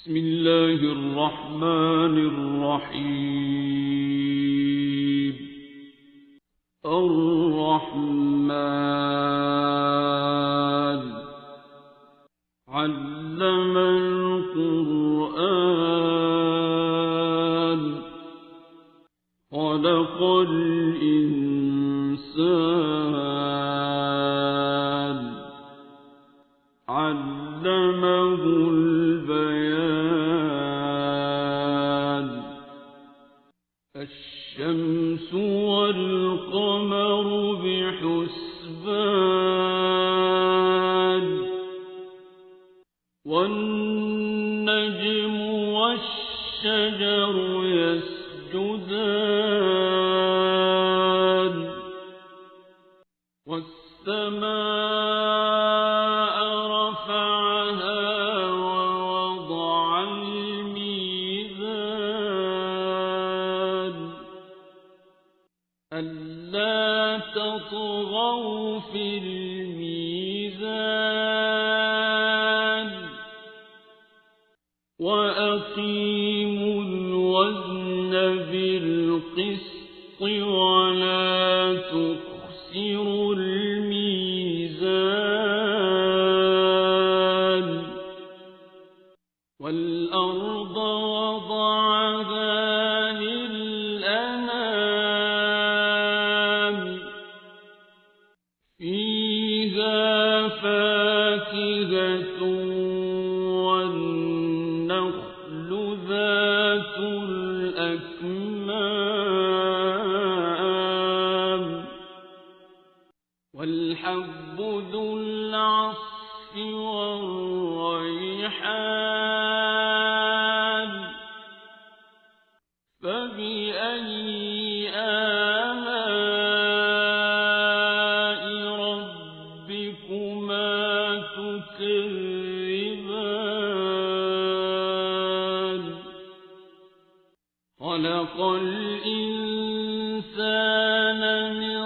بسم الله الرحمن الرحيم. الرحمن علم القرآن خلق الإنسان علمه البيان. الشمس والقمر بحسبان والنجم والشجر يسجدان والسماء رفعها ووضع الميزان ألا تطغوا في الميزان وأقيموا الوزن بالقسط ولا تخسروا الميزان. والأرض وضعها للأنام فيها فاكهة والنخل ذات الأكمام والحب ذو العصف والريحان. فبأي آلاء ربكما تكذبان. خلق الإنسان من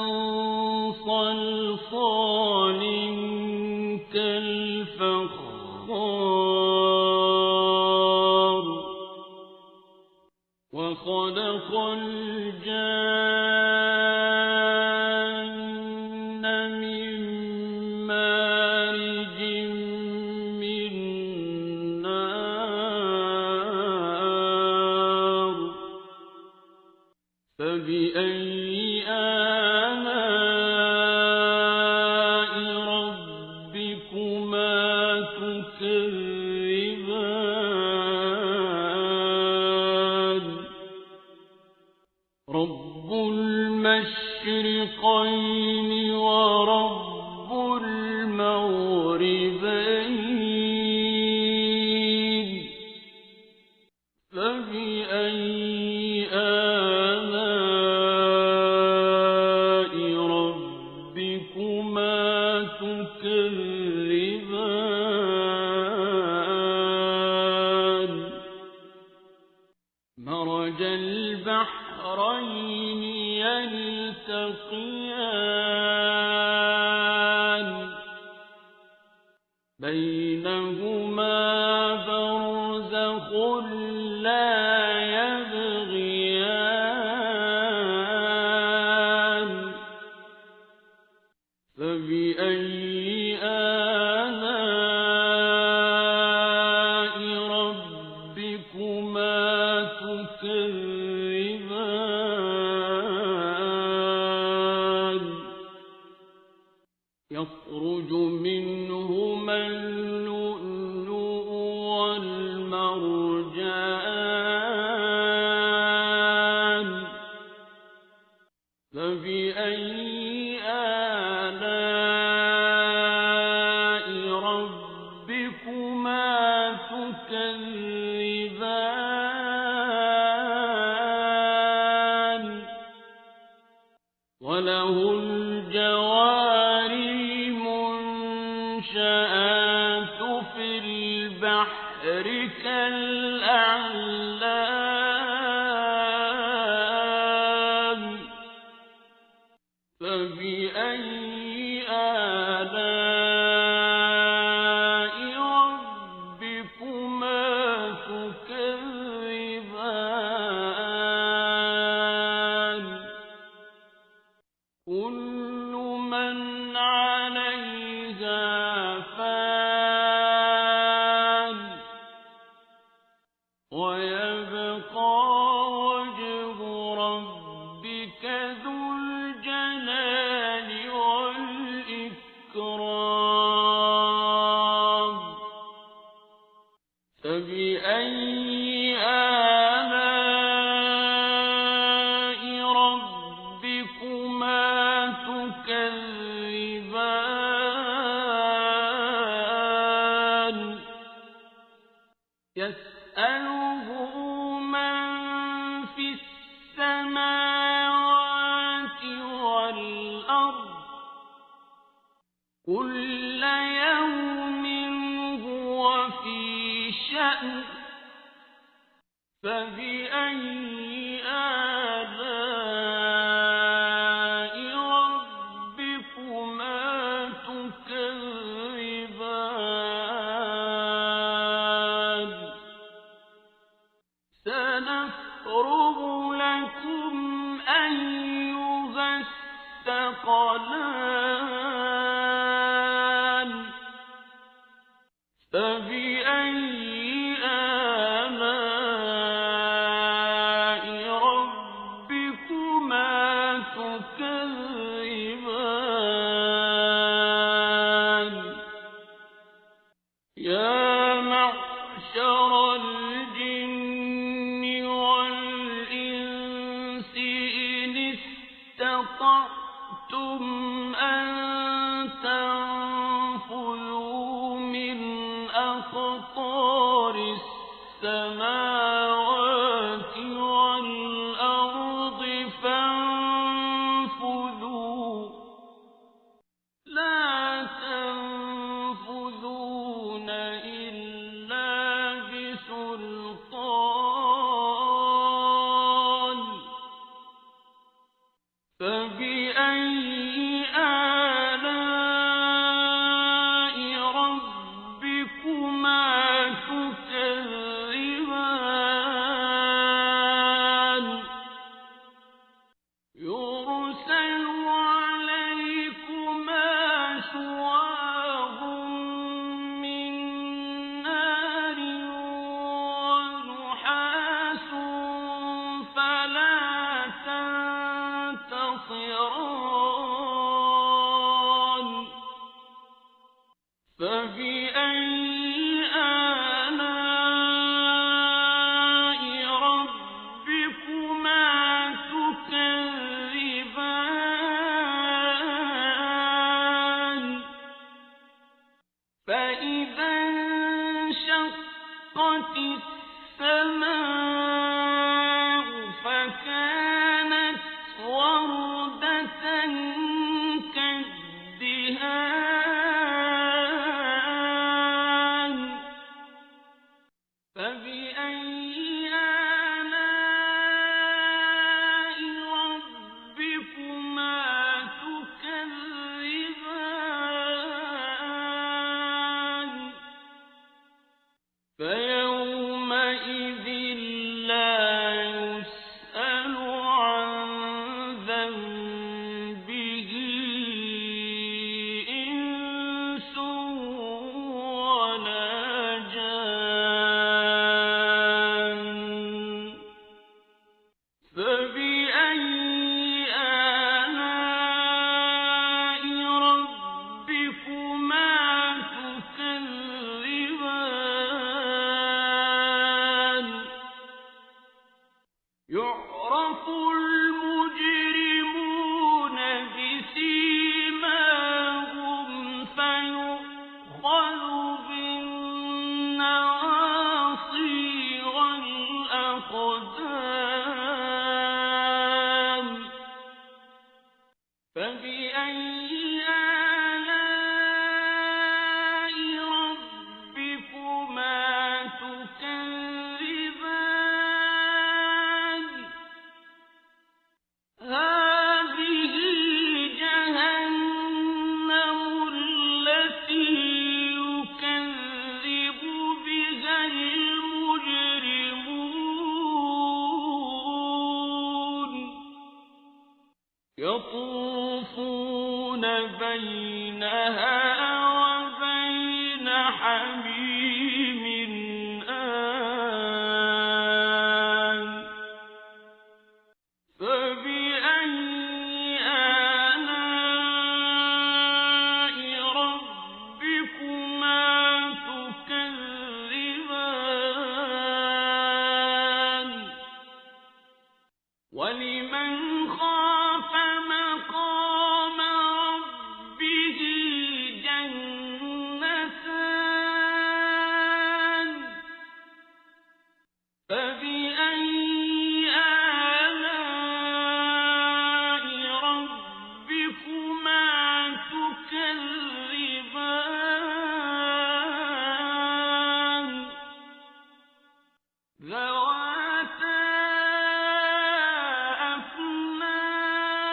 صلصال كالفخار وخلق الجان من مارج من نار. فبأي آلاء ربكما تكذبان. رب المشرقين ورب المغربين. فبأي آلاء ربكما تكذبان. مرج البحرين يلتقيان بينهما برزخ لا يبغيان. فبأي آلاء ربكما تكذبان. يخرج منهما اللؤلؤ والمرجان. فبأي آلاء ربكما تكذبان. وله الجوار المنشآت في البحر كالأعلام. فبأي آلاء ربكما تكذبان. فبأي آلاء ربكما تكذبان يسأله من في السماوات والأرض كل يوم هو في شأن فبأي آلاء ربكما تكذبان سنفرغ لكم أيها الثقلان فبأي آلاء ربكما تكذبان يا معشر الجن والإنس إن استطعتم أن تنفذوا من أقطار السماوات والأرض فانفذوا لا تنفذون إلا بسلطان فبأي آلاء ربكما تكذبان يرسل عليكما شواظ من نار ونحاس فلا تنتصران فبأي آلاء ربكما تكذبان فإذا انشقت السماء فكانت وردة كالدهان فبأي آلاء ربكما تكذبان فيومئذ لا يسأل عن ذنبه إنس ولا جان فبأي آلاء ربكما تكذبان يعرف المجرمون بسيماهم فيؤخذ بالنواصي والأقدام فبأي آلاء ربكما تكذبان هذه جهنم التي يكذب بها المجرمون يطوفون بينها وبين حميم آن فبأي آلاء ربكما تكذبان ذواتا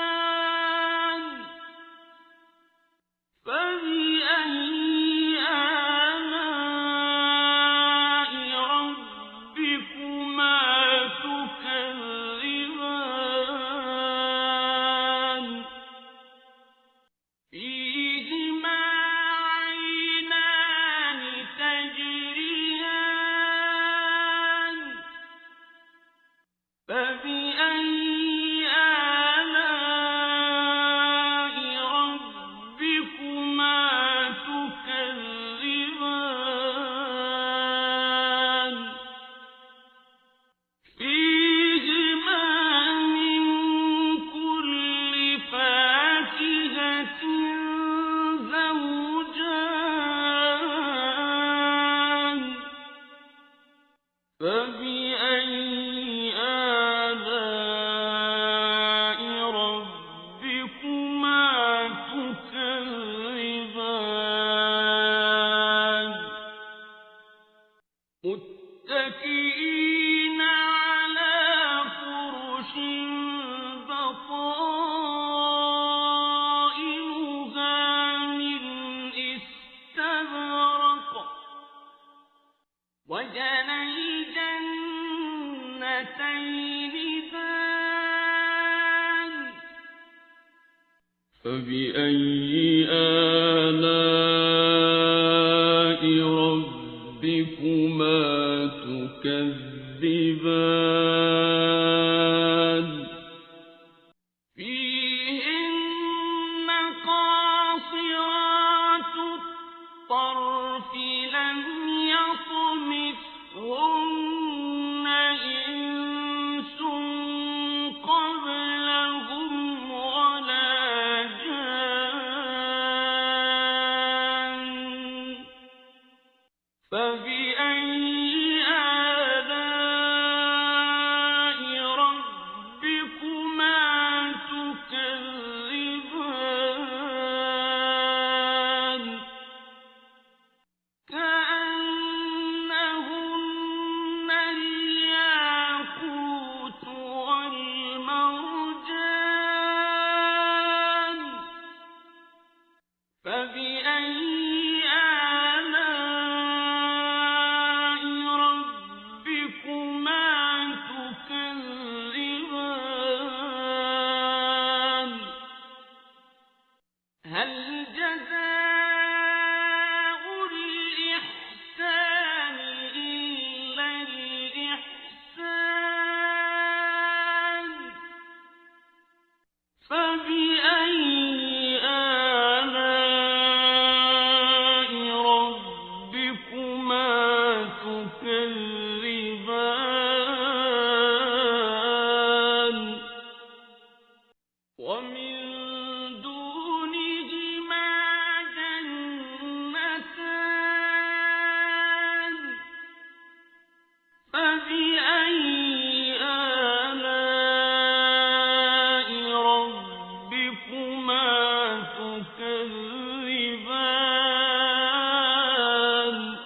أفنان فبأي آلاء ربكما تكذبان فيهما عينان تجريان فبأي آلاء ربكما تكذبان فيهما من كل فاكهة زوجان فبأي آلاء ربكما تكذبان متكئين على فرش بطائنها من استبرق وجنى الجنتين دان فبأي آلاء ربكما تكذبان فيهن قاصرات الطرف لم يطمثهن إنس قبلهم ولا جان فبأي آلاء ربكما تكذبان كأنهن الياقوت والمرجان فبأي آلاء ربكما تكذبان هل جزاء الإحسان إلا الإحسان فبأي آلاء ربكما تكذبان ومن دونهما جنتان فبأي آلاء ربكما تكذبان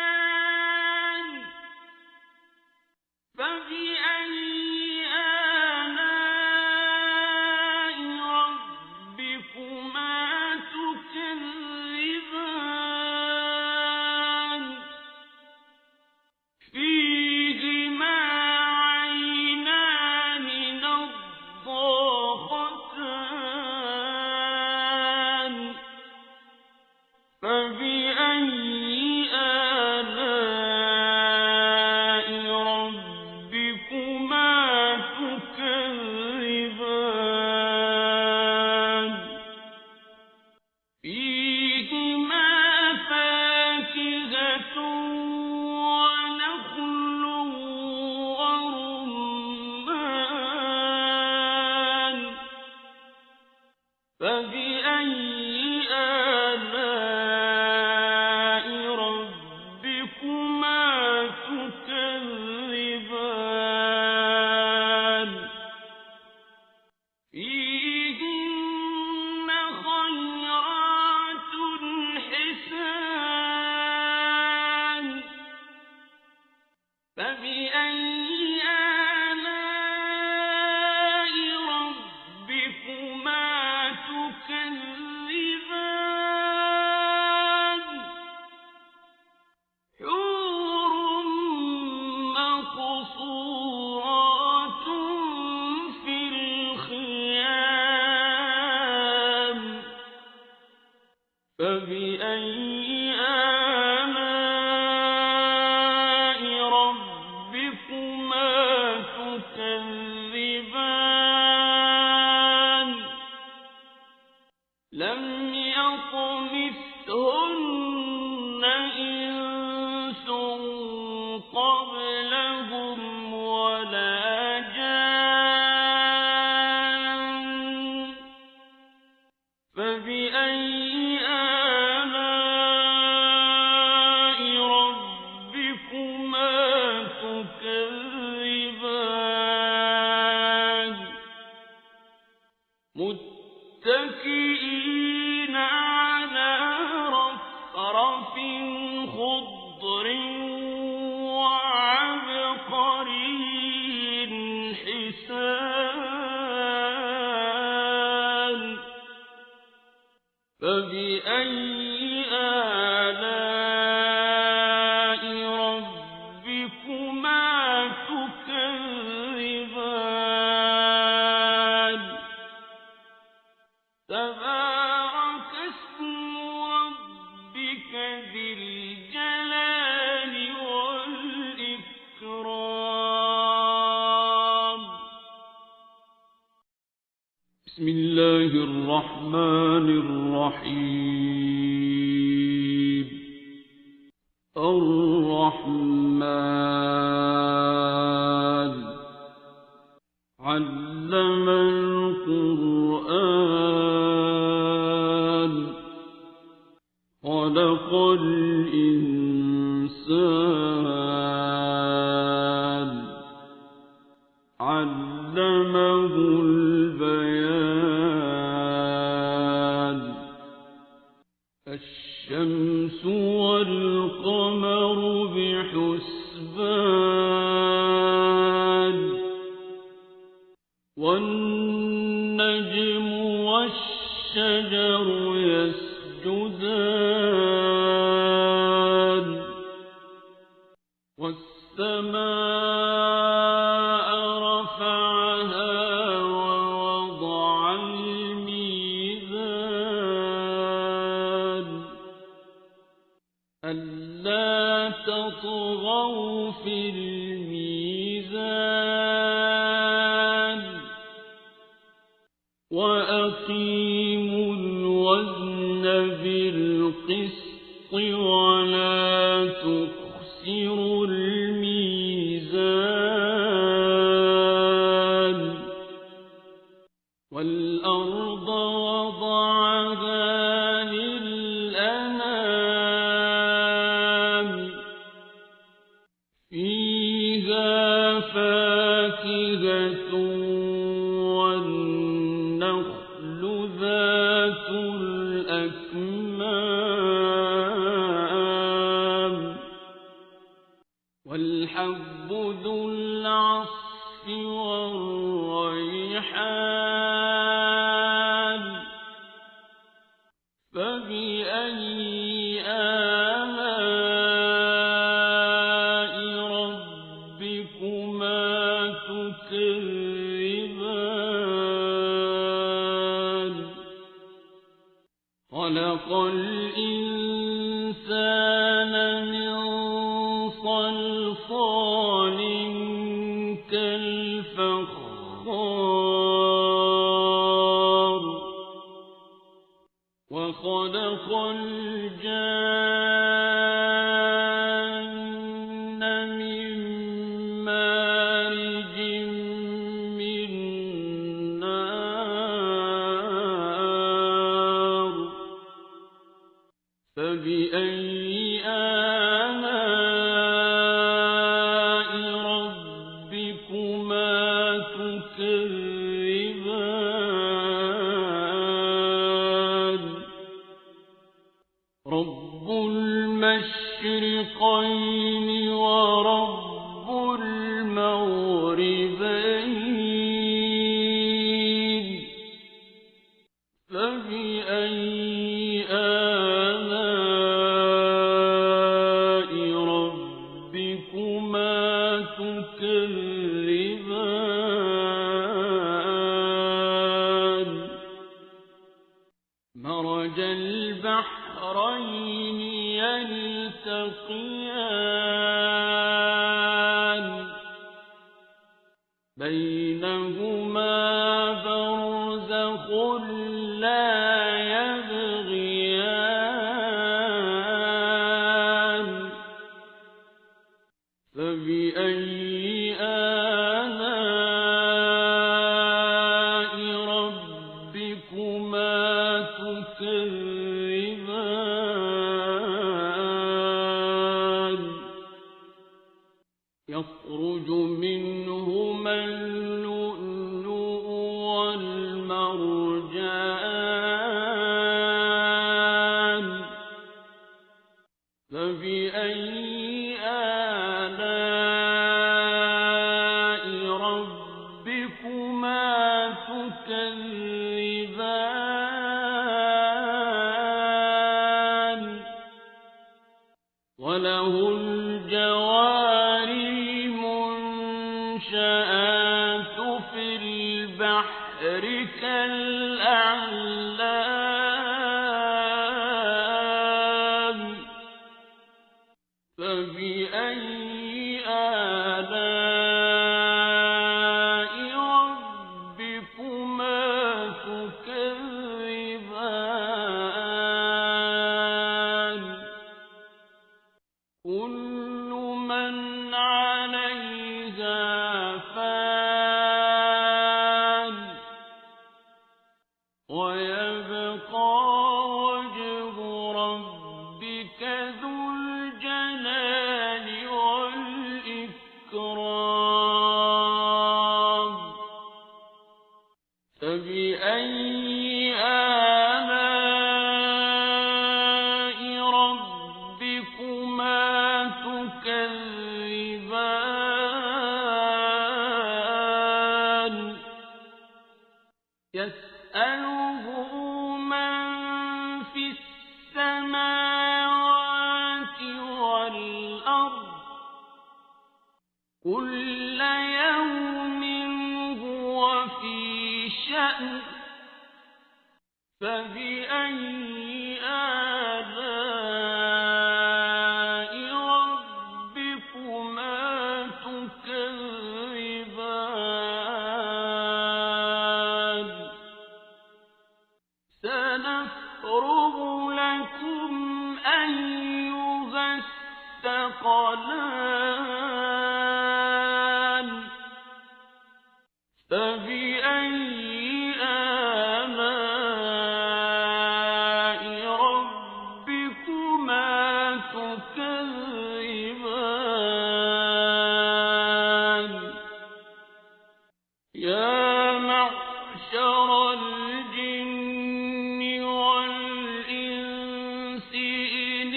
مدهامتان فبأي آلاء ربكما تكذبان فيهما عينان نضاختان فبأي آلاء ربكما تكذبان لم يطمثهن إنس قبلهم ولا جان فبأي آلاء ربكما تكذبان متكئين على رفرف خضر وعبقري حسان فبأي آلاء ربكما تكذبان تبارك اسم ربك ذي الجلال والإكرام بسم الله الرحمن الرحيم الرحمن علم القرآن خلق الإنسان علمه البيان الشمس والقمر بحسبان والنجم والشجر يسجدان والسماء رفعها ووضع الميزان ألا تطغوا في الميزان وأقيموا الوزن بالقسط ولا تخسروا الميزان والأرض وضعها للأنام فيها فاكهة والنخل ذات الأكمام والحب ذو العصف والريحان فبأي آلاء ربكما تكذبان خلق الإنسان من صلصال كالفخار وخلق الجان من مارج من نار فبأي آلاء ربكما تكذبان رب المشرقين ورب المغربين فبأي آلاء ربكما تكذبان مرج البحرين يلتقيان بينهما برزخ لا يبغيان فبأي آلاء ربكما تكذبان يخرج منهما اللؤلؤ والمرجان فبأي آلاء ربكما تكذبان وله الجوار المنشآت في البحر كالأعلام فبأي آلاء ربكما تكذبان كل من عليها فان ويبقى وجه ربك ذو الجلال والإكرام فبأي آلاء ربكما تكذبان يسأله من في السماوات والأرض كل يوم هو في شأن فبأي آلاء ربكما تكذبان سنفرغ لكم أيها الثقلان فبأي آلاء ربكما تكذبان يا معشر الجن والإنس إن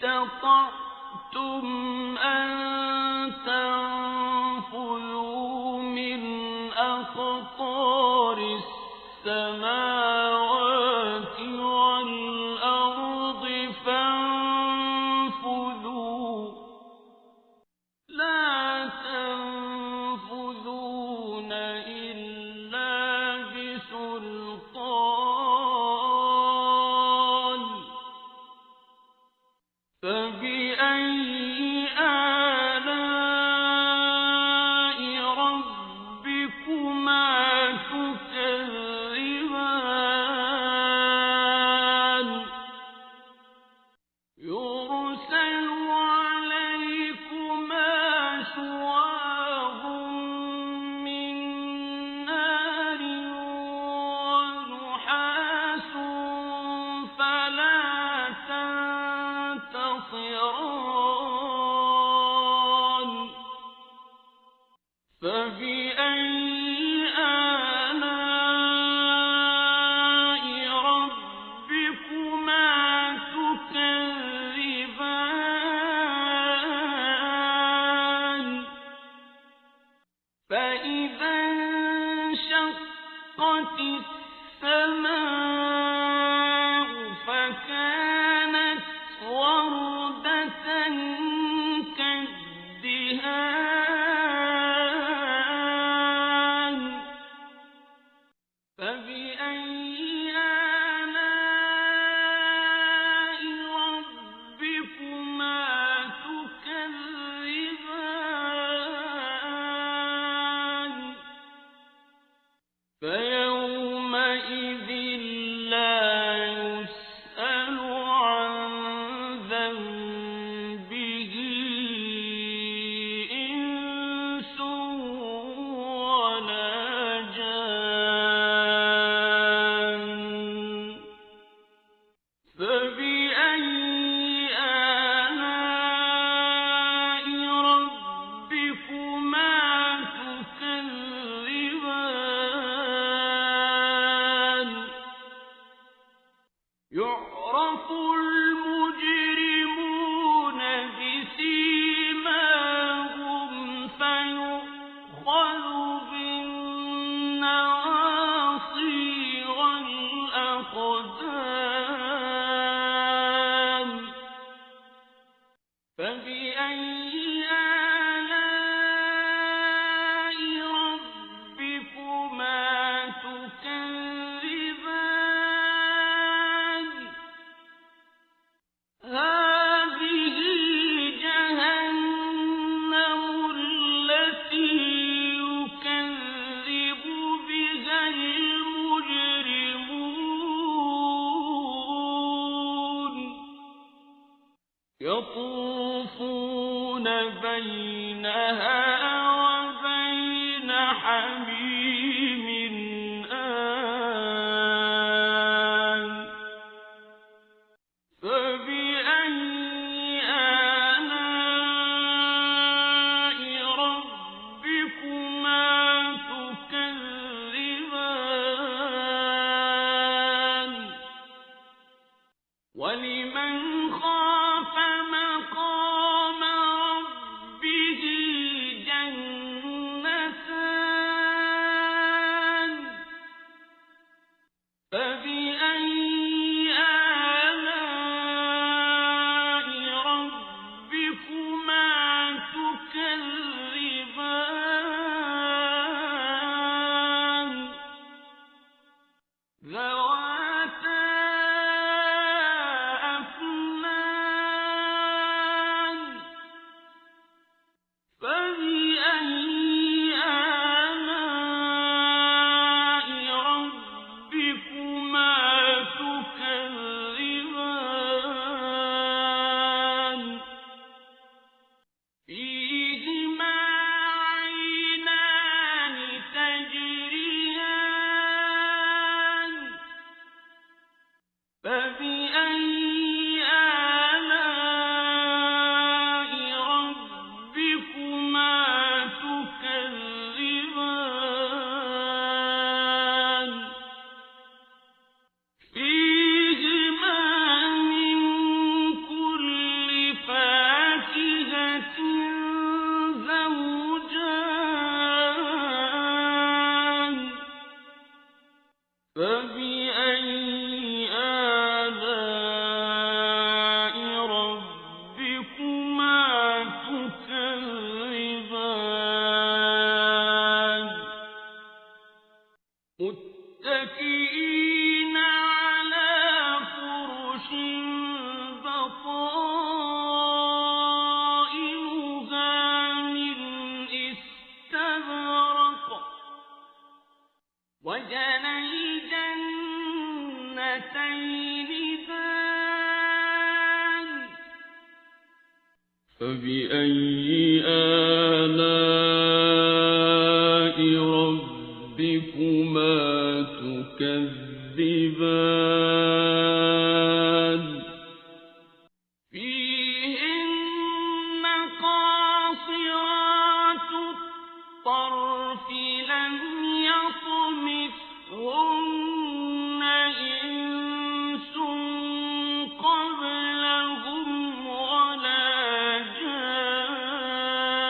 استطعتم أن تنفذوا من أقطار السماوات والأرض فانفذوا لا تنفذون إلا بسلطان فبأي آلاء فبأي آلاء ربكما تكذبان يعرف المجرمون بسيماهم فيؤخذ بالنواصي والأقدام فبأي آلاء ربكما تكذبان هذه جهنم التي يكذب بها المجرمون يطوفون بينها وبين حميم آن فبأي آلاء ربكما تكذبان ولمن خاف مقام ربه جنتان فبأي آلاء ربكما تكذبان ذواتا أفنان فبأي آلاء ربكما تكذبان فيهما عينان تجريان فبأي آلاء ربكما تكذبان فيهما من كل فاكهة زوجان فبأي آلاء ربكما تكذبان متكئين على فرش بطائنها من استبرق وجنى الجنتين دان فبأي آلاء ربكما تكذبان فيهن قاصرات الطرف لم يطمثهن إنس قبلهم ولا جان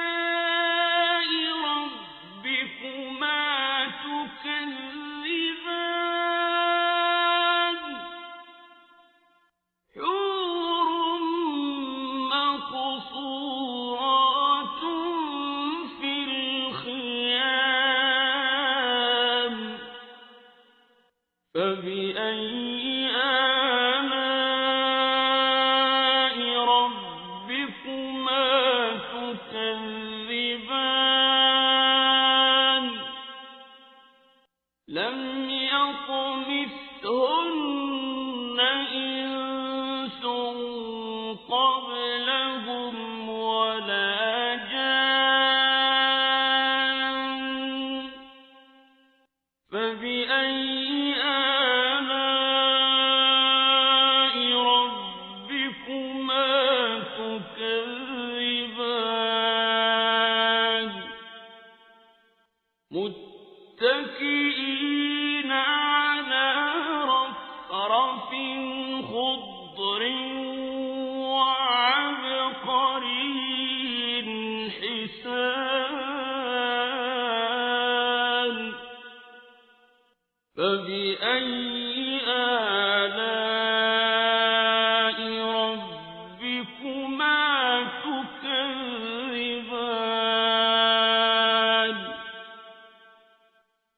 آلاء ربكما تكذبان حور مقصورات في الخيام فبأي آلاء ربكما تكذبان لم يطمثهن إنس قبلهم ولا جان فبأي آلاء ربكما تكذبان متكئين على رفرف خضر وعبقري حسان فبأي آلاء ربكما تكذبان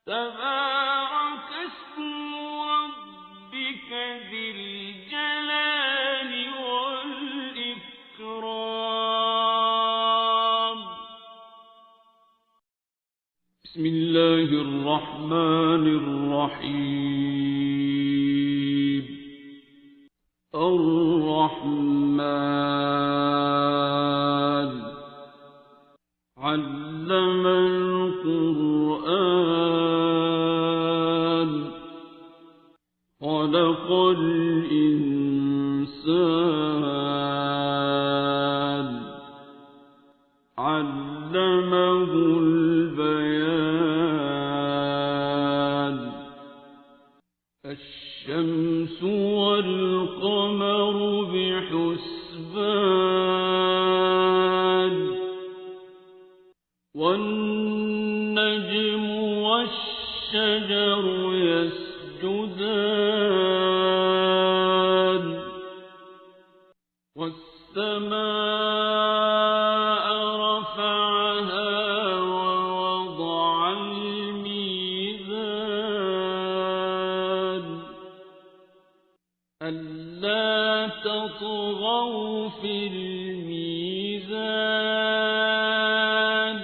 تبارك اسم ربك ذي الجلال والإكرام بسم الله الرحمن الرحيم الرحمن علم القرآن خلق الإنسان علمه البيان الشمس والقمر بحسبان والنجم والشجر يسجدان والسماء رفعها ووضع الميزان ألا تطغوا في الميزان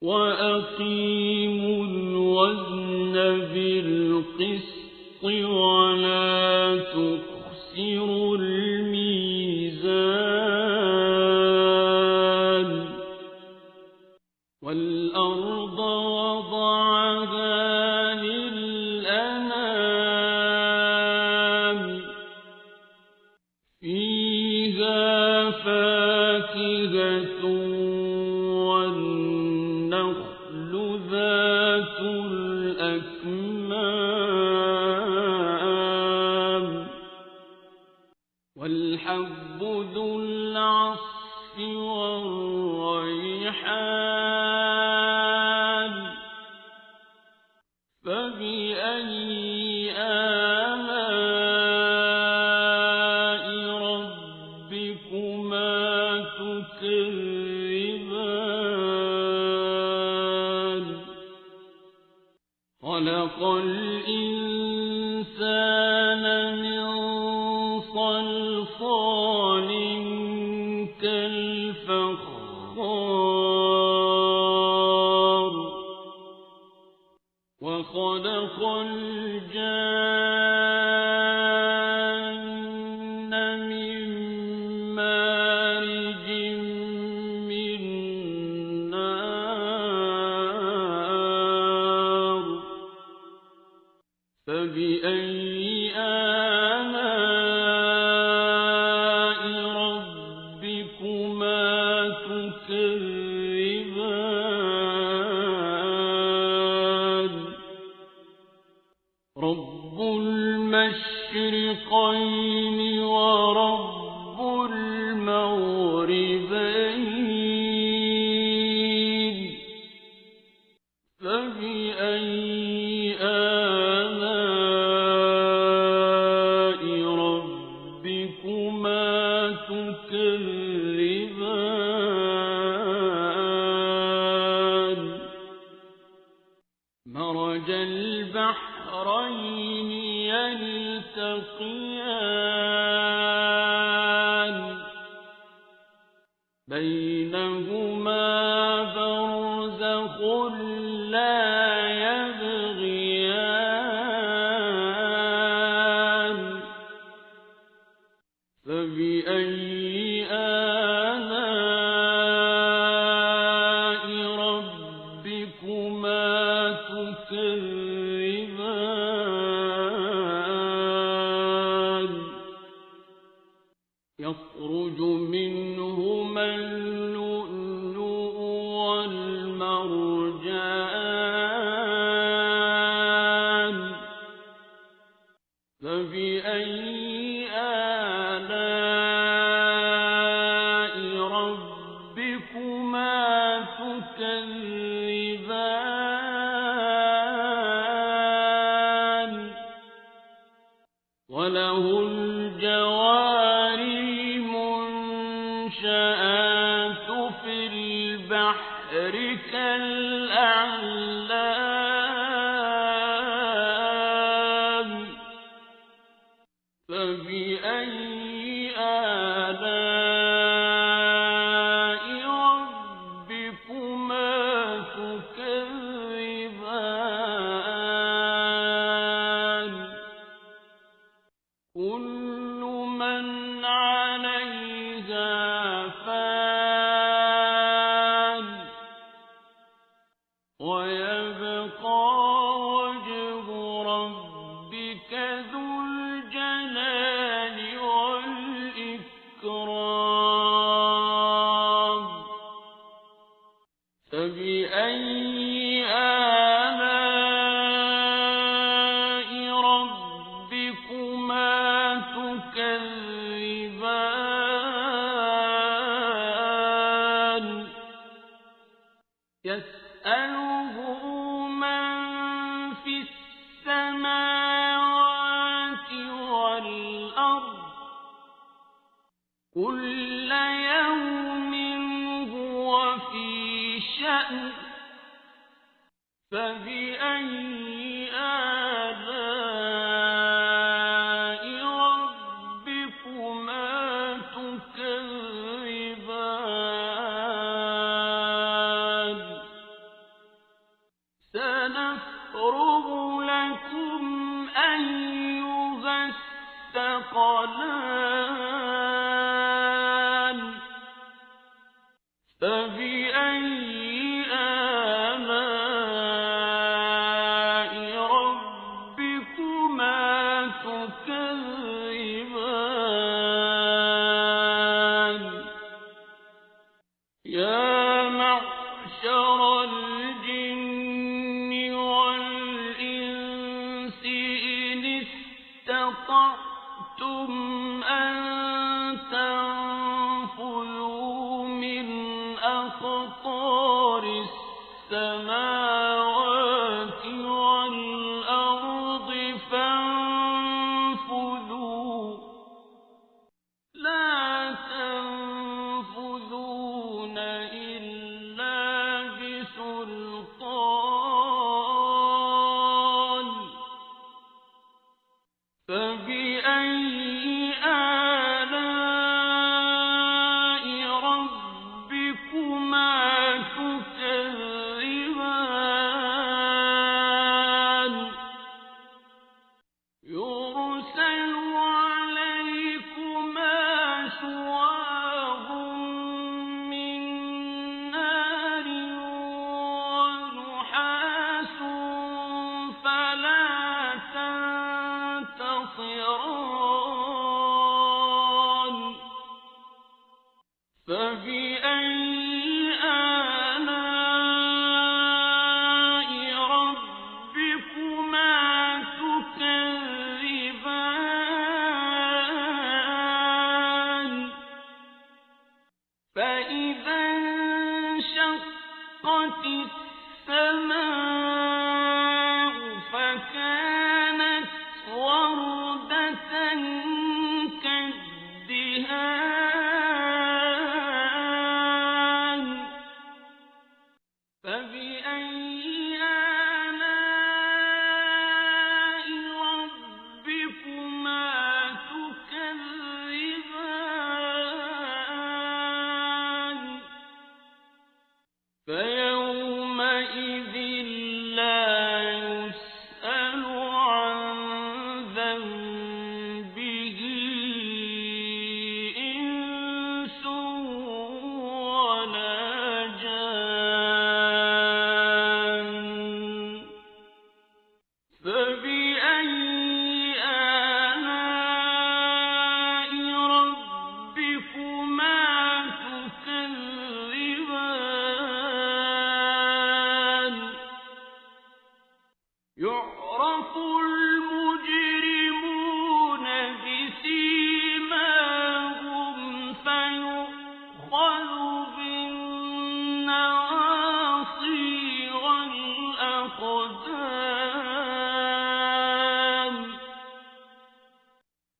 وأقيموا الوزن بالقسط ولا تخسروا الميزان والأرض وضعها للأنام فيها فاكهة والنخل ذات الأكمام والحب ذو العصف والريحان فبأي آلاء ربكما تكذبان خلق الإنسان من صلصال كالفخار وخلق الجان من مارج من نار فبأي آلاء ربكما تكذبان رب المشرقين ورب يستويان بينهما برزخ لا يبغيان فبأي آلاء ربكما تكذبان يخرج منهما اللؤلؤ والمرجان فبأي آلاء ربكما تكذبان وله الجوار المنشآت في البحر كالأعلام فبأي آلاء ربكما تكذبان كل من عليها فان ويبقى وجه ربك ذو الجلال والإكرام فبأي آلاء ربكما تكذبان يسأله من في السماوات والأرض كل يوم هو في شأن فبأي آلاء ربكما تكذبان سنفرغ لكم أيها الثقلان فبأي آلاء ربكما تكذبان يا معشر الجن والإنس إن استطعتم أن تنفذوا من أقطار السماوات والأرض فانفذوا لا تنفذون إلا بسلطان فبأي آلاء ربكما تكذبان يرسل عليكما شواظ من نار ونحاس فلا تنتصران فبأي آلاء ربكما تكذبان فإذا انشقت السماء فكانت وردة كالدهان فبأي آلاء ربكما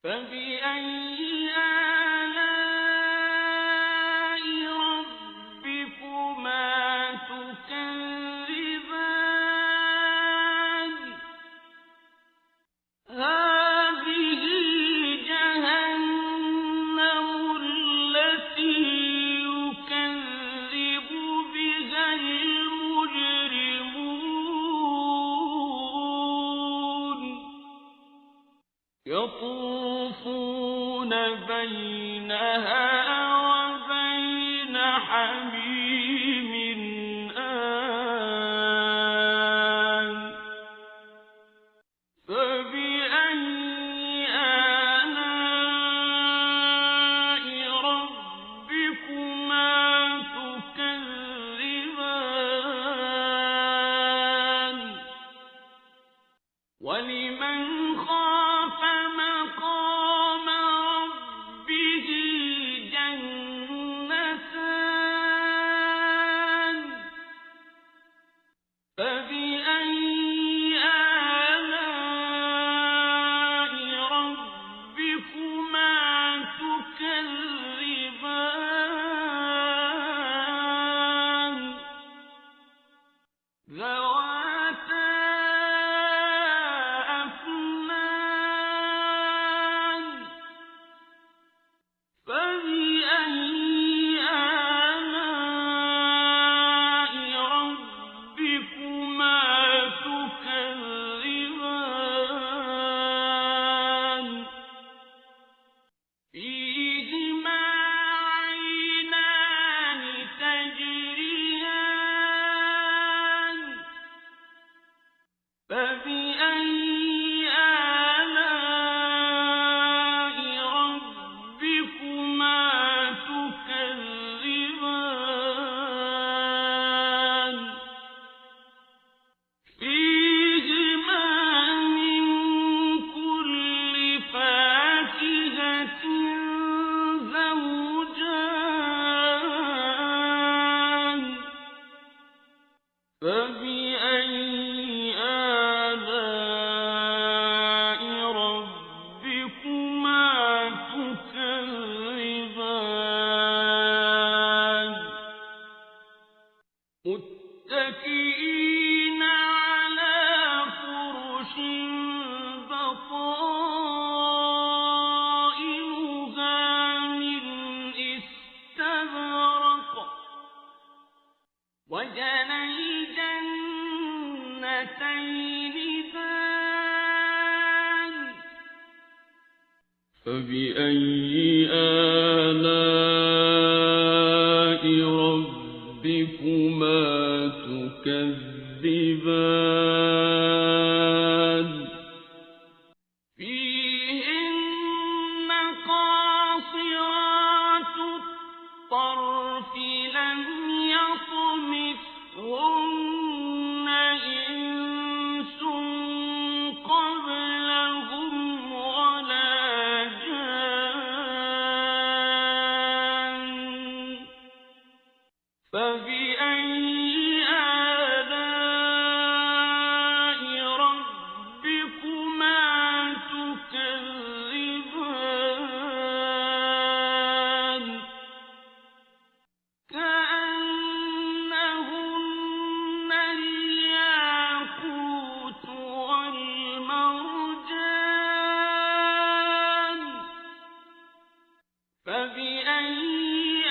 فبأي آلاء ربكما تكذبان هذه جهنم التي يكذب بها المجرمون يطوفون بينها وبين حميم آن فبأي آلاء ربكما تكذبان ولمن خاف مقام ربه جنتان فبأي آلاء ربكما تكذبان ذواتا أفنان فبأي آلاء ربكما تكذبان فيهما عينان تجريان فبأي آلاء ربكما تكذبان فيهما من كل فاكهة زوجان فبأي آلاء ربكما تكذبان متكئين على فرش بطائنها من استبرق وجنى الجنتين دان فبأي آلاء ربكما تكذبان فيهن قاصرات الطرف لم يطمثهن إنس قبلهم ولا جان فبأي آلاء ربكما تكذبان كأنهن الياقوت والمرجان فبأي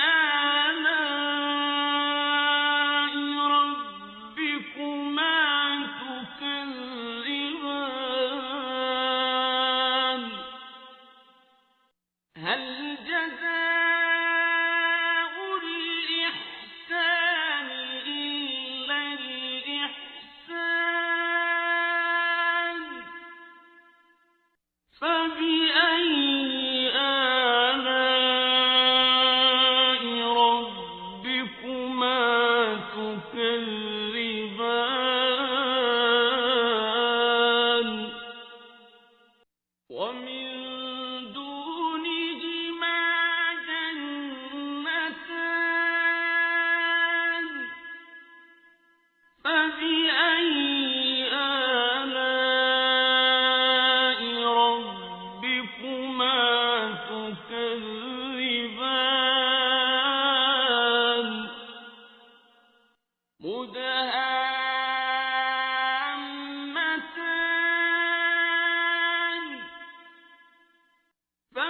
آلاء ربكما تكذبان هل جزاء الإحسان إلا الإحسان فبأي آلاء ربكما تكذبان ومن دونهما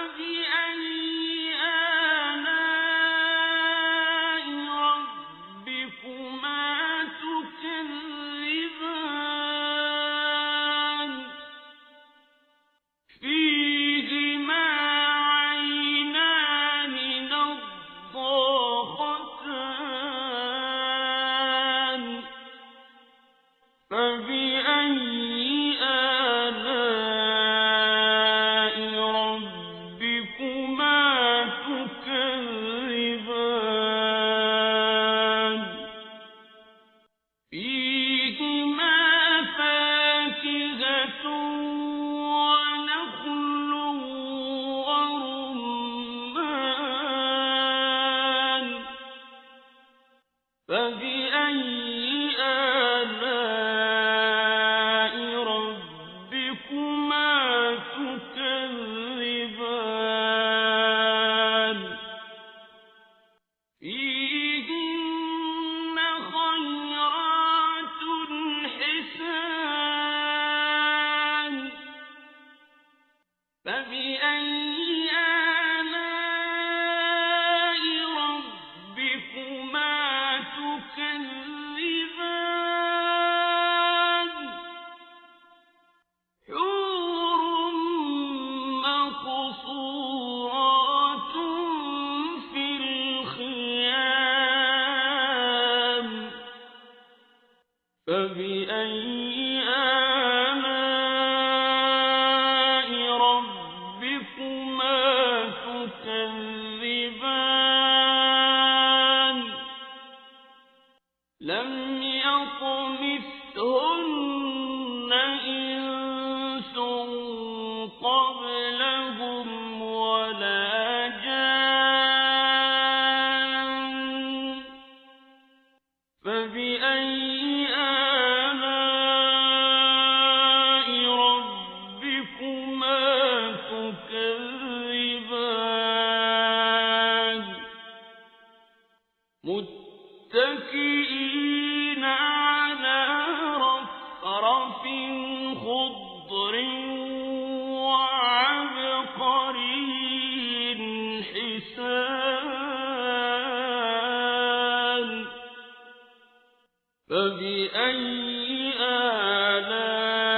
فبأي آلاء ربكما تكذبان فيهما عينان نضاختان فبأي آلاء ربكما تكذبان فيهما فاكهة ونخل ورمان فبأي آلاء ربكما تكذبان فيهن خيرات حسان فبأي آلاء ربكما تكذبان حور مقصورات في الخيام فبأي آلاء ربكما تكذبان لم يطمثهن إنس قبلهم ولا جان فبأي آلاء ربكما تكذبان متكئين على رفرف خضر وعبقري حسان فبأي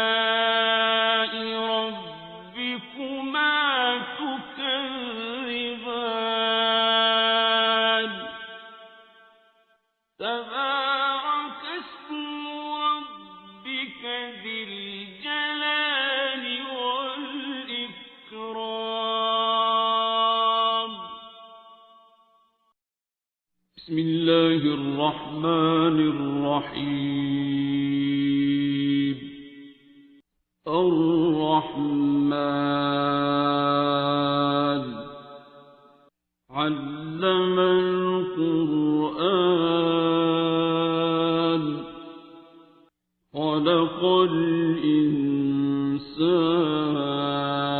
آلاء ربكما تكذبان تبارك اسم ربك ذي الجلال والإكرام بسم الله الرحمن الرحيم الرحمن علم القرآن خلق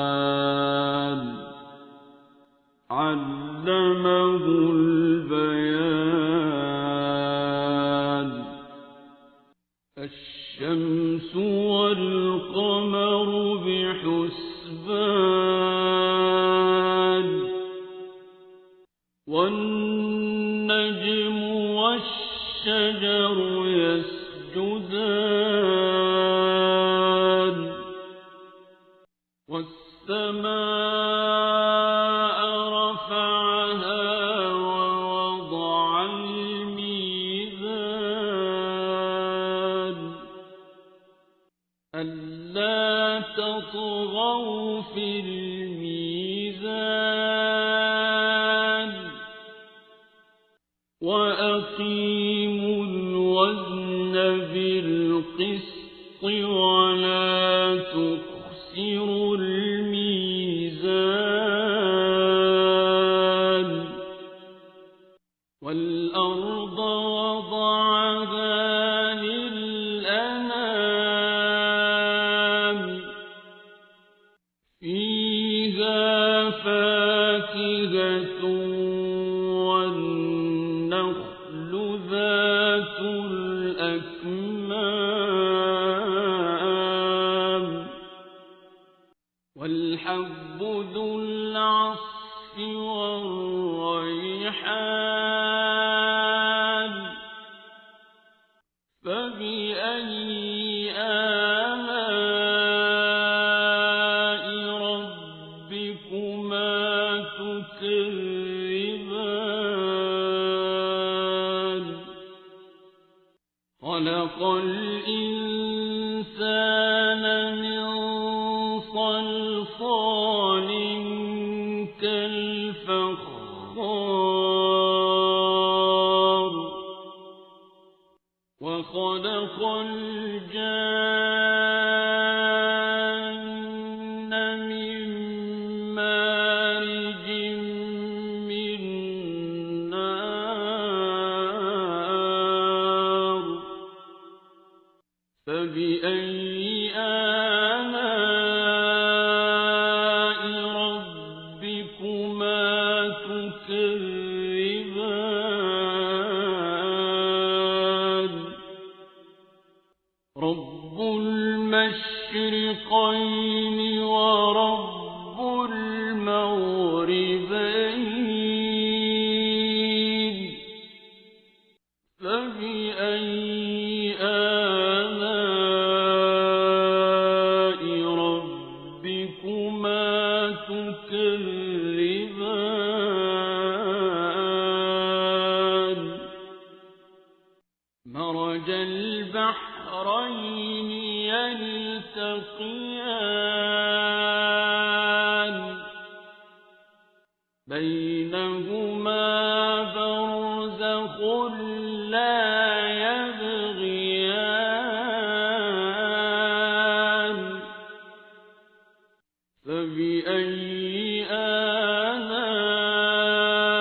الإنسان علمه البيان الشمس والقمر بحسبان والنجم والشجر يسجدان والسماء رفعها ووضع الميزان ألا تطغوا في الميزان وأقيموا الوزن بالقسط ولا تخسروا الميزان والأرض وضعها للأنام فيها فاكهة والنخل ذات الأكمام والحب ذو العصف والريحان فبأي آلاء ربكما تكذبان خلق الإنسان من صلصال كالفخار وخلق الجان من مارج من نار فبأي آلاء ربكما تكذبان رب المشرقين ورب المغربين فبأي آلاء ربكما تكذبان مرج البحرين يلتقيان بينهما برزخ لا يبغيان فبأي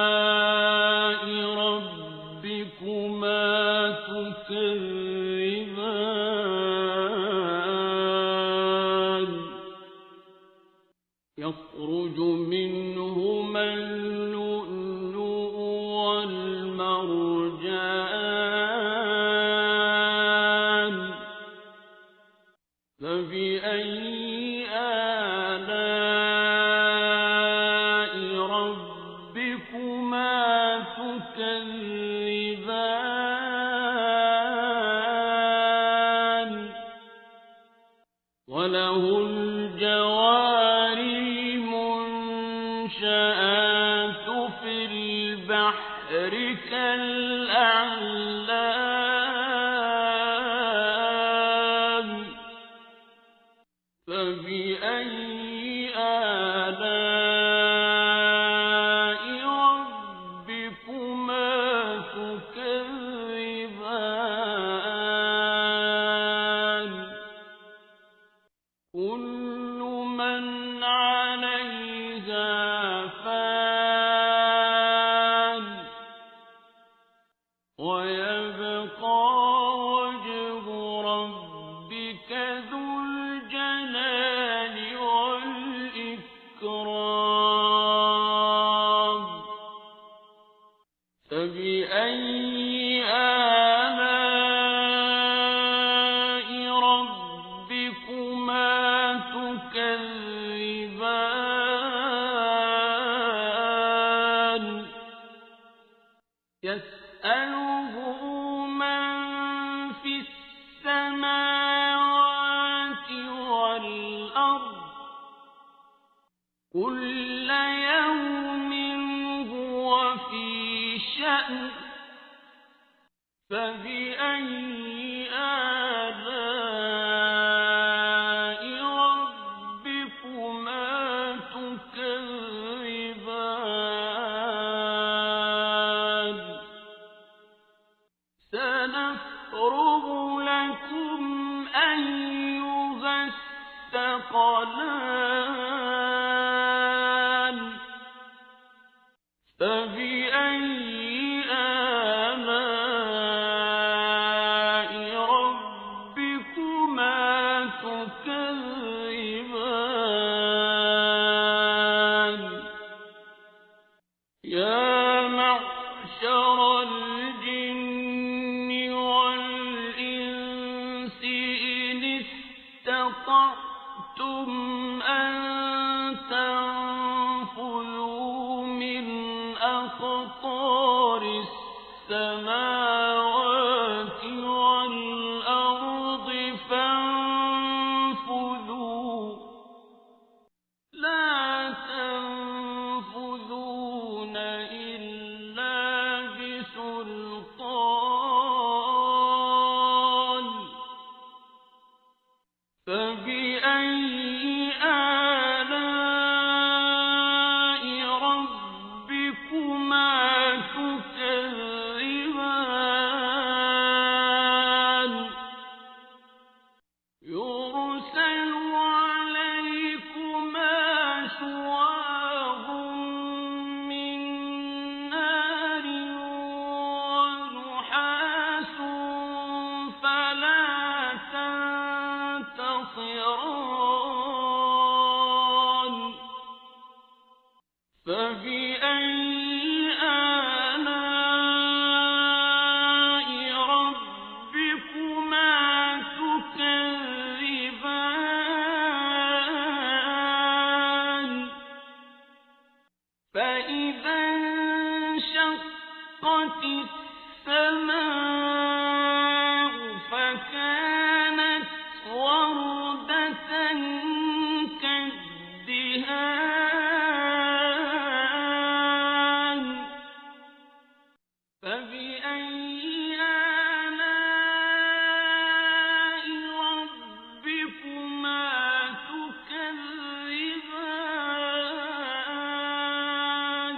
آلاء ربكما تكذبان يخرج منهما اللؤلؤ والمرجان فبأي آلاء ربكما تكذبان وله الجوار المنشآت في البحر كالأعلام فبأي آلاء ربكما تكذبان كل من عليها فان ويبقى وجه ربك ذو الجلال والإكرام فبأي آلاء ربكما تكذبان يسأله من في السماوات والأرض كل يوم هو في شأن فبأي آلاء ربكما تكذبان سنفرغ لكم أيها الثقلان فبأي آلاء ربكما تكذبان يا معشر الجن والإنس إن استطعتم أن تنفذوا أقطار السماوات والأرض فانفذوا لا تنفذون إلا بسلطان فبأي آلاء ربكما تكذبان يرسل عليكما شواظ من نار ونحاس فلا تنتصران فبأي آلاء ربكما تكذبان فإذا انشقت السماء فكانت وردة كالدهان فبأي آلاء ربكما تكذبان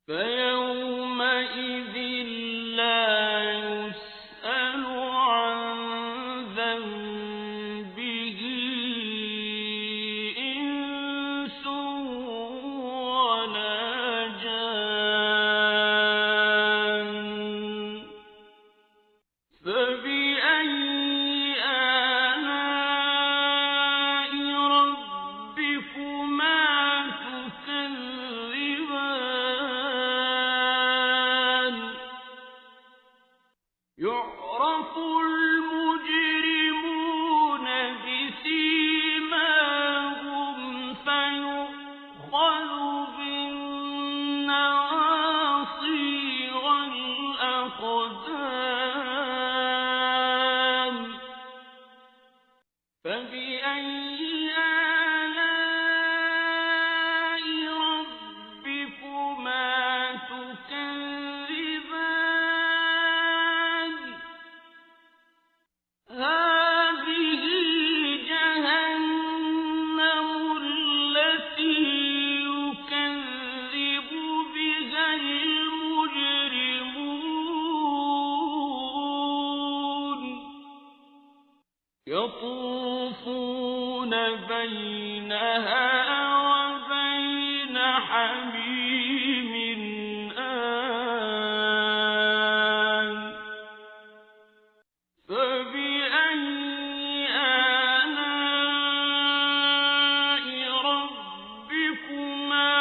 فيومئذ لا يسأل عن ذنبه إنس ولا جان فبأي آلاء ربكما تكذبان يعرف المجرمون بسيماهم فيؤخذ بالنواصي والأقدام فبأي آلاء ربكما تكذبان هذه جهنم التي يكذب بها المجرمون يطوفون بينها وبين حميم آن فبأي آلاء ربكما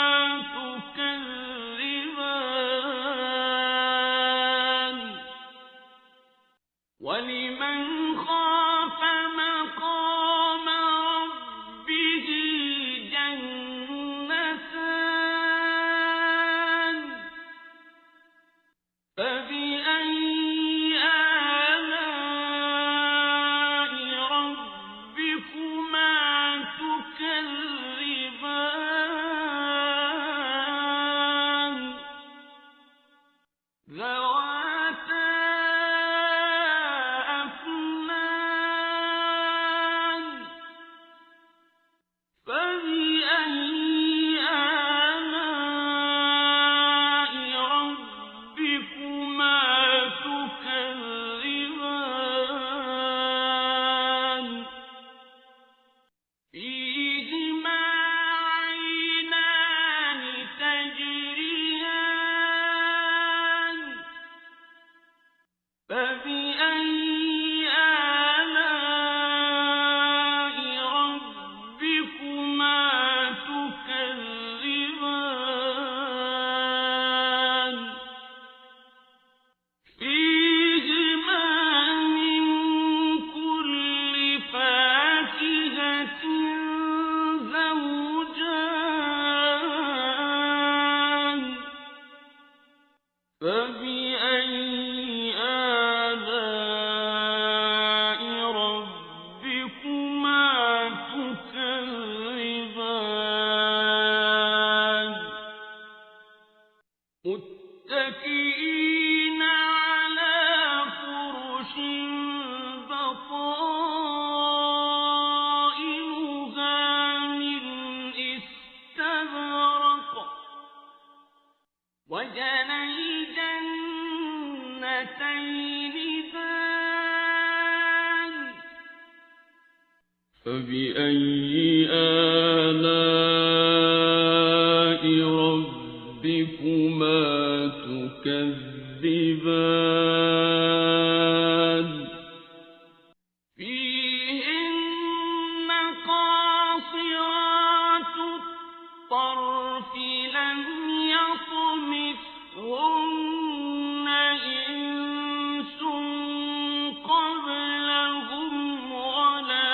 تكذبان ولمن خاف مقام ربه جنتان فبأي آلاء ربكما تكذبان متكئين على فرش بطائنها من استبرق وجنى الجنتين دان فبأي آلاء ربكما تكذبان فيهن قاصرات الطرف لم يطمثهن إنس قبلهم ولا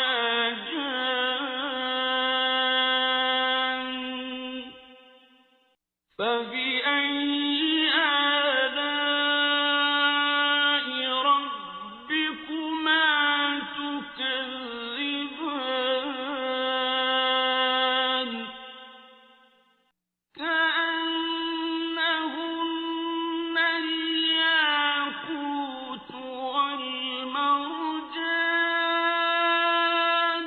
جان فبأي آلاء ربكما تكذبان كأنهن الياقوت والمرجان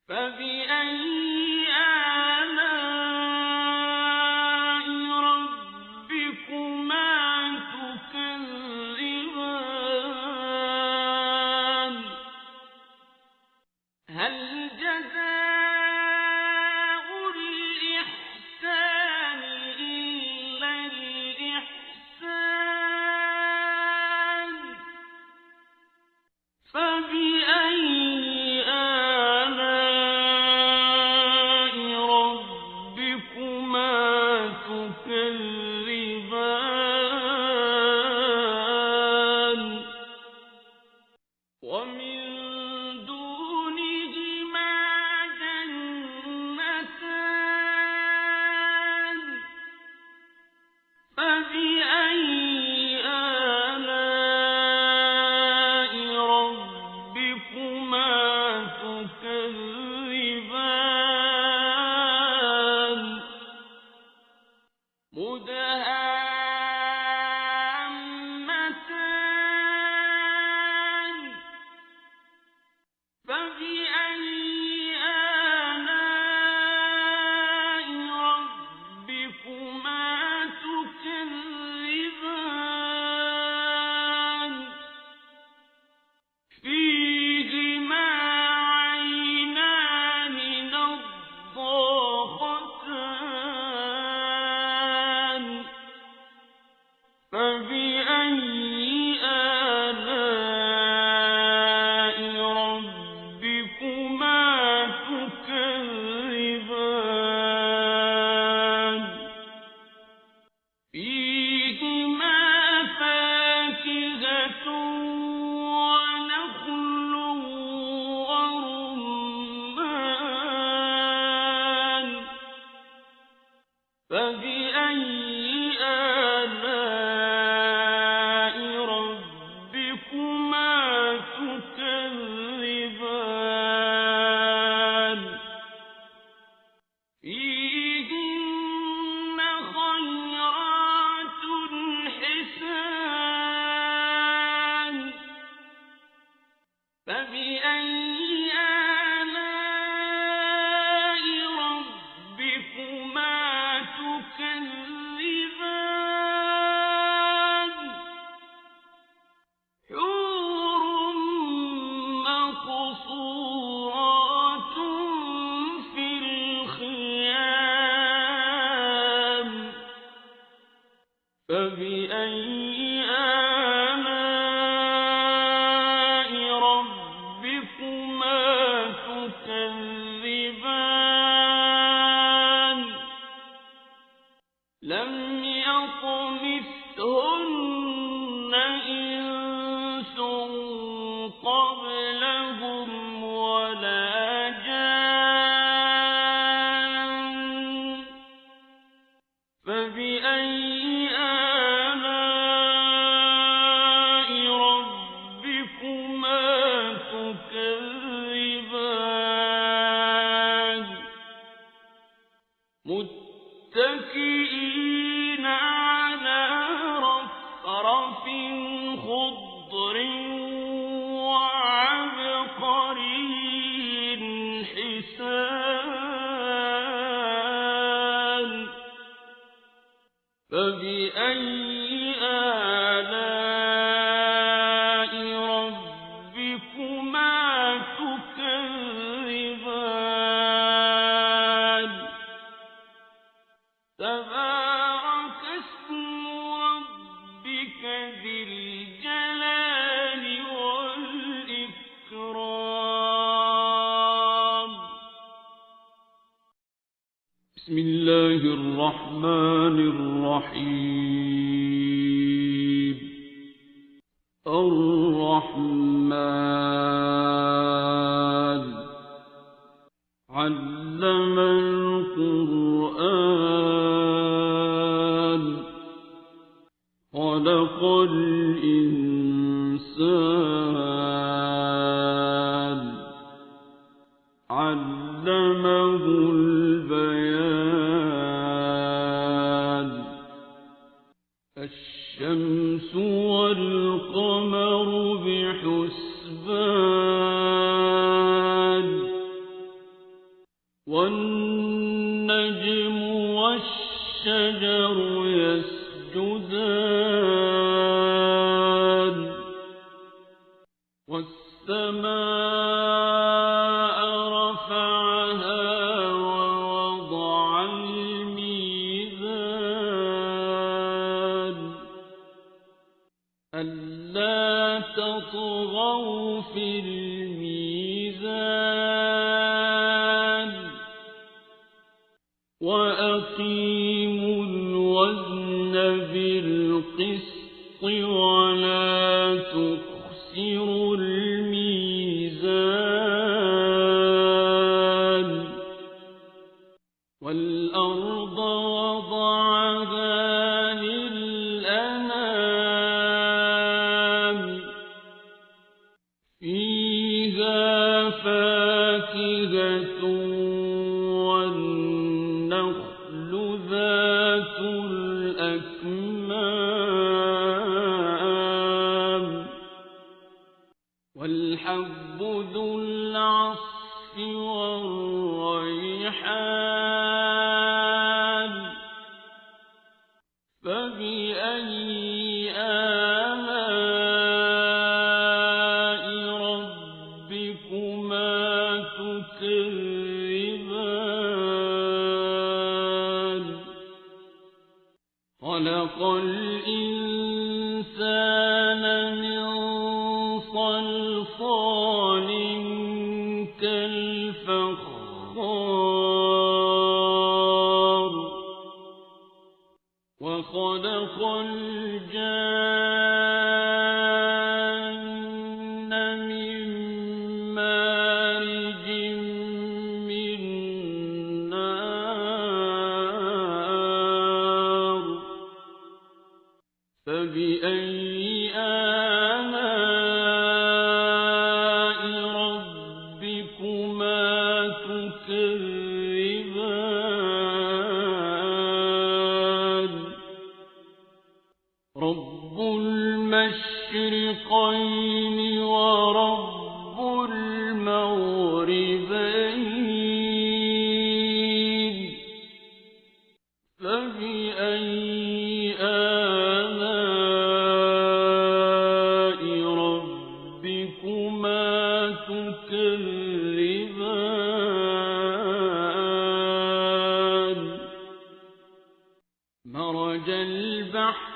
فبأي آلاء ربكما تكذبان هل جزاء الإحسان إلا الإحسان فبأي آلاء ربكما تكذبان ومن دونهما جنتان فبأي آلاء ربكما تكذبان مدهامتان فبأي آلاء ربكما تكذبان فيهما عينان نضاختان فبأي آلاء ربكما تكذبان فيهما فاكهة ونخل ورمان فبأي آلاء ربكما تكذبان فيهن خيرات حسان فبأي آلاء ربكما تكذبان حور مقصورات في الخيام فبأي آلاء ربكما تكذبان لم يطمثهن إنس قبلهم ولا جان فبأي متكئين على رفرف خضر وعبقري حسان فبأي آلاء ربكما تكذبان تبارك اسم ربك ذي الجلال والإكرام بسم الله الرحمن الرحيم الرحمن علم القرآن خلق الإنسان علمه البيان الشمس والقمر بحسبان والنجم والشجر يسجدان والسماء رفعها ووضع الميزان ألا تطغوا في الميزان وأقيموا الوزن بالقسط ولا تخسروا الميزان والأرض وضعها للأنام فيها فاكهة والنخل ذات الأكمام والحب ذو العصف والريحان فبأي آلاء ربكما تكذبان خلق الإنسان من صلصال كالفخار وخلق الجان من مارج من نار فبأي آلاء ربكما تكذبان رب المشرقين ورب المغربين فبأي آلاء ربكما تكذبان مرج البحرين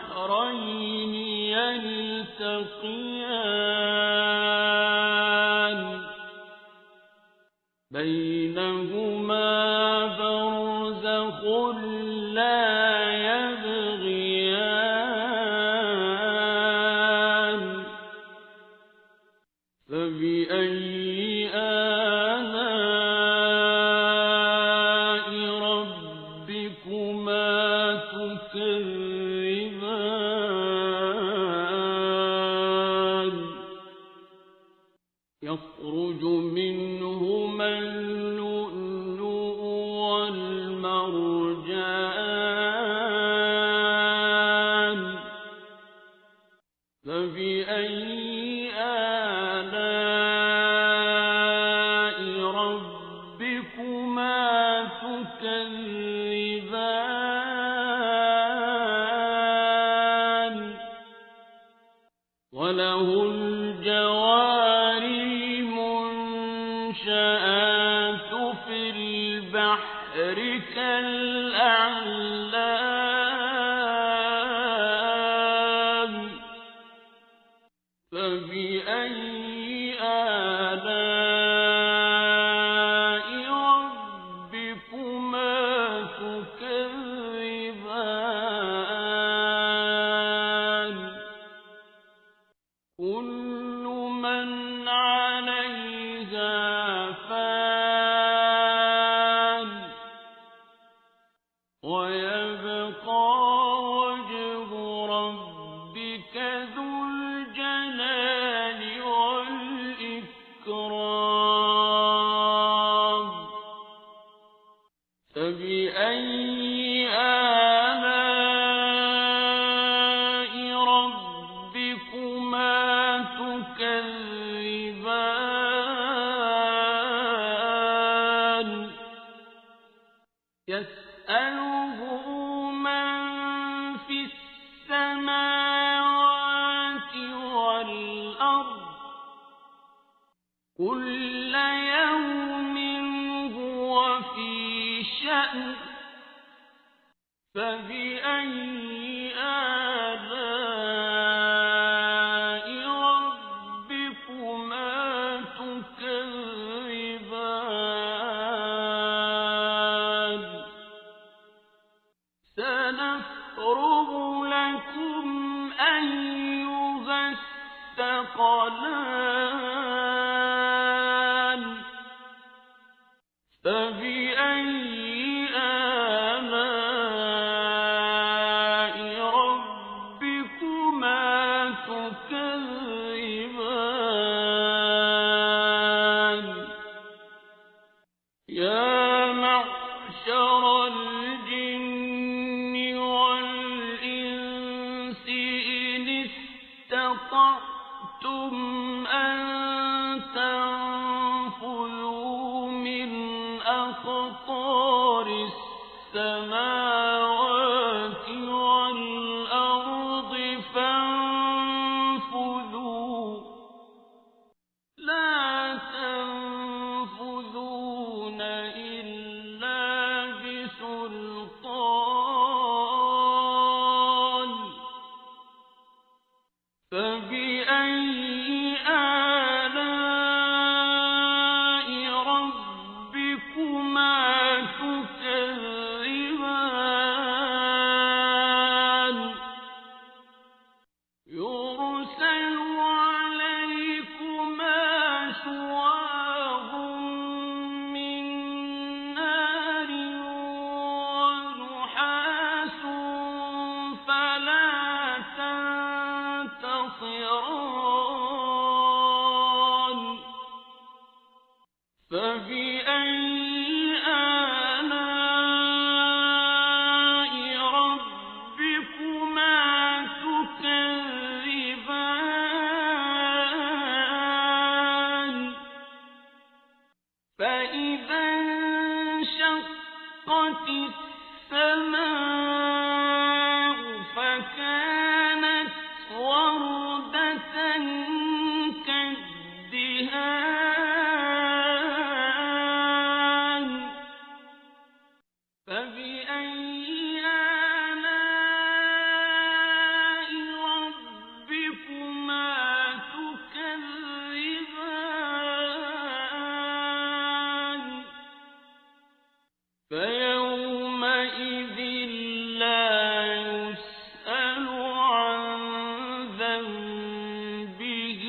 يلتقيان بينهما برزخ لا يبغيان فبأي آلاء ربكما تكذبان يخرج منهما اللؤلؤ والمرجان ومرجان فبأي آلاء ربكما تكذبان وله الجوار المنشآت في البحر كالأعلام فبأي آلاء ربكما تكذبان كل من عليها فان ويبقى وجه ربك ذو الجلال والإكرام فبأي آلاء ربكما تكذبان يسأله من في السماوات والأرض كل يوم هو في شأن فبأي آلاء ربكما تكذبان سنفرغ لكم أيها الثقلان فبأي آلاء ربكما تكذبان يا معشر الجن والإنس إن استطعتم أن تنفذوا من أقطار السماوات والأرض فانفذوا لا تنفذون إلا بسلطان فبأي آلاء ربكما تكذبان يرسل عليكما شواظ من نار ونحاس فلا تنتصران فبأي آلاء ربكما تكذبان فإذا انشقت السماء فكانت وردة كالدهان فبأي آلاء ربكما تكذبان فيومئذ لا يسأل عن ذنبه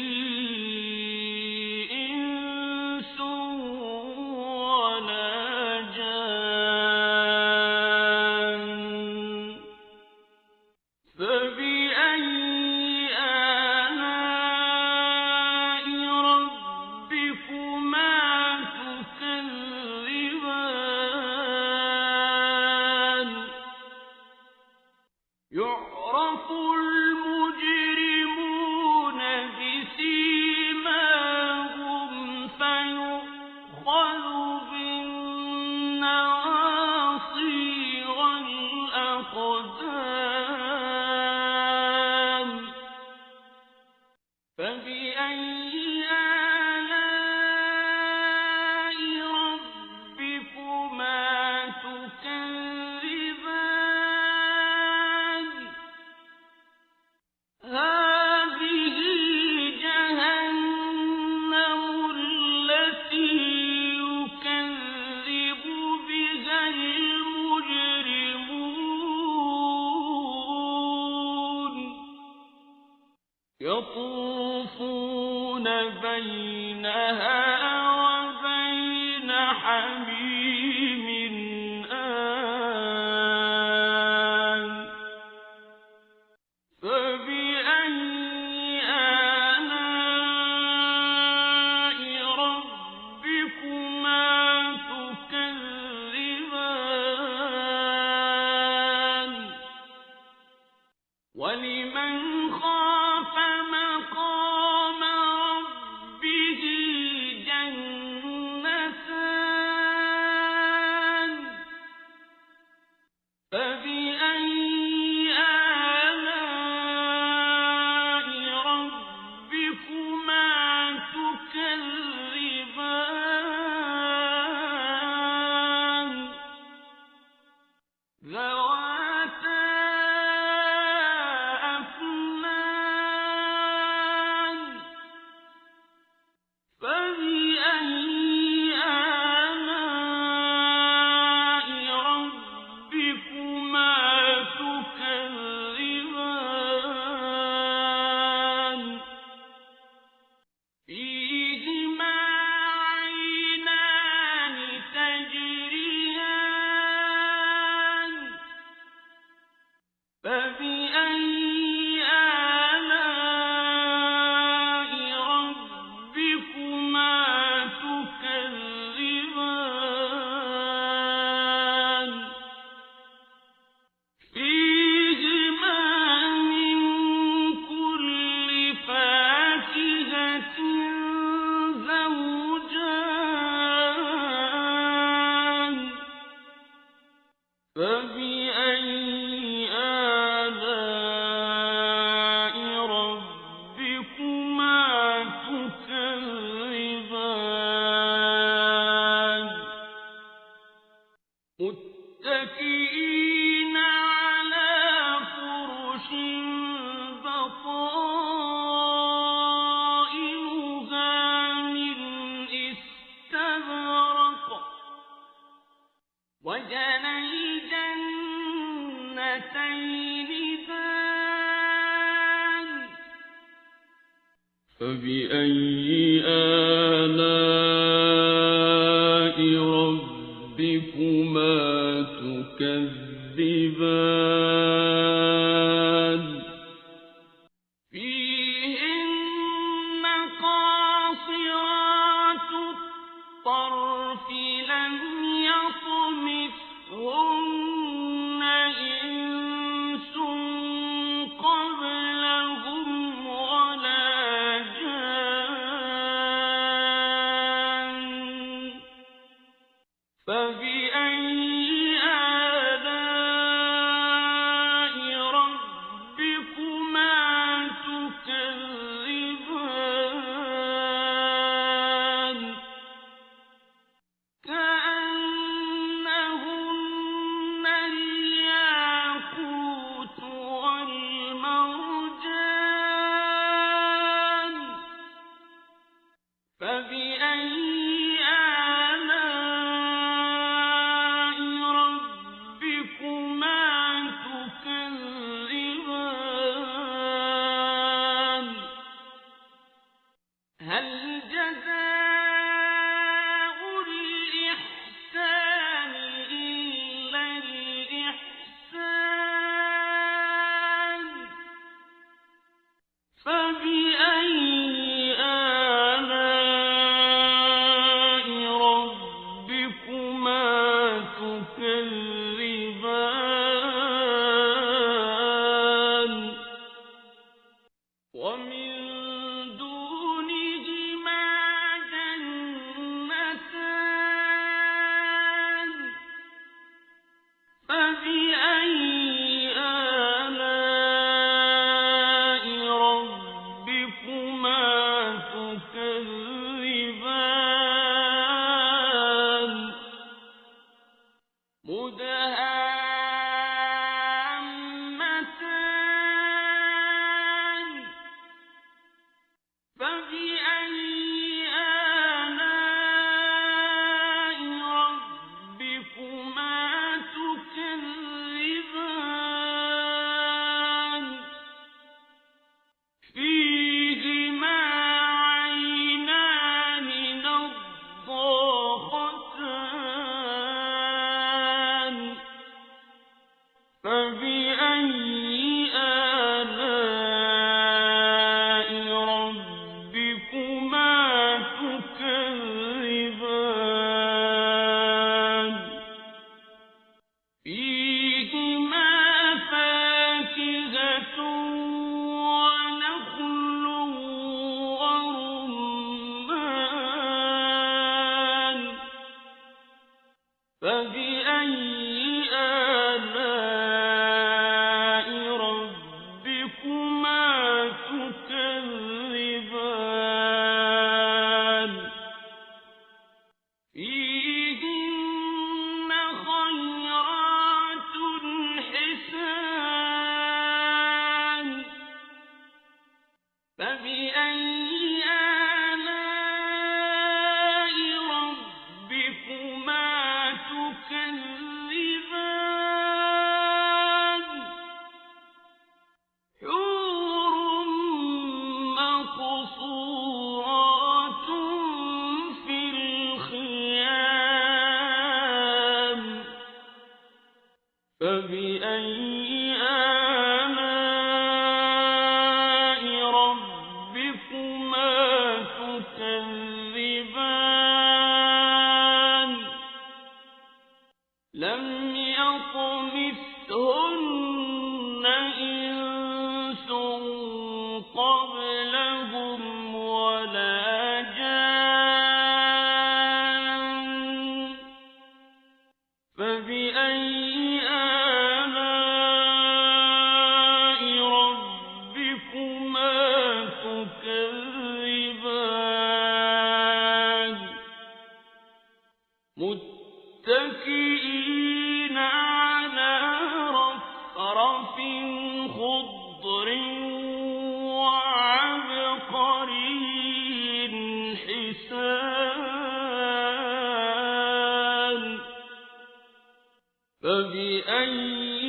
إنس ولا جان يعرف المجرمون بسيماهم فيؤخذ بالنواصي والأقدام فبأي آلاء ربكما تكذبان هذه جهنم التي يكذب بها المجرمون يطوفون بينها وبين حميم آن فبأي آلاء ربكما تكذبان ولمن خاف مقام ربه جنتان فبأي آلاء ربكما تكذبان ذواتا أفنان فبأي آلاء ربكما تكذبان فيهما عينان تجريان فبأي آلاء ربكما تكذبان فيهما من كل فاكهة زوجان فبأي آلاء ربكما تكذبان متكئين على فرش بطائنها من استبرق وجنى الجنتين دان فبأي آلاء ربكما تكذبان فيهن قاصرات الطرف لم يطمثهن إنس قبلهم ولا جان فبأي آلاء فبأي آلاء ربكما تكذبان مدهامتان فبأي آلاء ربكما تكذبان فيهما عينان نضاختان فبأي آلاء ربكما تكذبان فيهما فاكهة ونخل ورمان فبأي آلاء ربكما تكذبان فيهن خيرات حسان فبأي آلاء ربكما تكذبان حور مقصورات في الخيام فبأي آلاء ربكما تكذبان لم يطمثهن إنس قبلهم ولا جان فبأي آلاء ربكما تكذبان متكئين على رفرف خضر وعبقري حسان فبأي